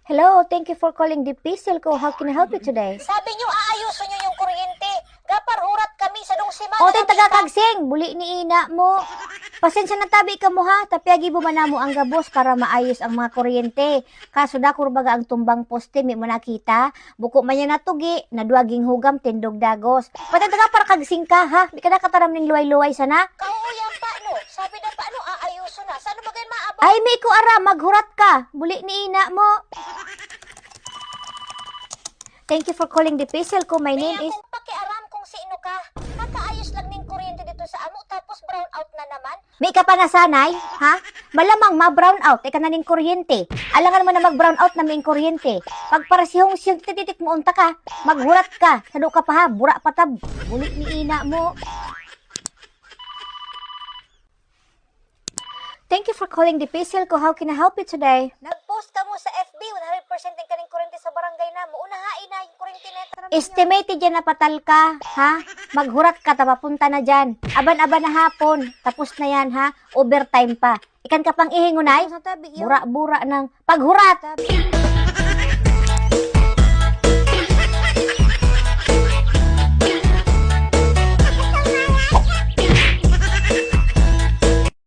Hello, thank you for calling the Pisilco. How can I help you today? Sabi niyo, aayusin niyo yung kuryente. Gapar hurat kami sa dong simana. O, tayo taga-kagsing. Buli ni ina mo. Pasensya na tabi ka mo ha. Tapiagi mo man mo ang gabos para maayos ang mga kuryente. Kaso da kurbaga ang tumbang poste, may mo nakita. Buko man yan natugi, naduaging hugam, tindog dagos. Pati taga para kagsing ka ha. Di ka nakataram ng luway-luway sana. Kauyan pa no. Sabi na pa no, aayusin na. Saan ba kayo maabot? Ay, may ko ara, maghurat ka. Buli ni ina mo. Thank you for calling the Pisilco. My name May is... akong pakiaram kung sino ka. Kakaayos lang ng kuryente dito sa amo, tapos brown out na naman. May ka pa nasanay, ha? Malamang ma-brown out, ika na ning kuryente. Alangan mo na mag-brown out na may kuryente. Pag para siyong tititik mo unta ka, maghurat ka, sado ka pa ha, bura patab, bulit ni ina mo. Thank you for calling the Pisilco. How can I help you today? Nag-post ka mo sa FB, 100% ng kaning kuryente sa barangay na mo. Unahain na yung kuryente na ito. Estimated dyan na patal ka, ha? Maghurat ka, tapapunta na dyan. Aban-aban na hapon, tapos na yan, ha? Overtime pa. Ikan ka pang ihingunay? Bura-bura ng paghurat.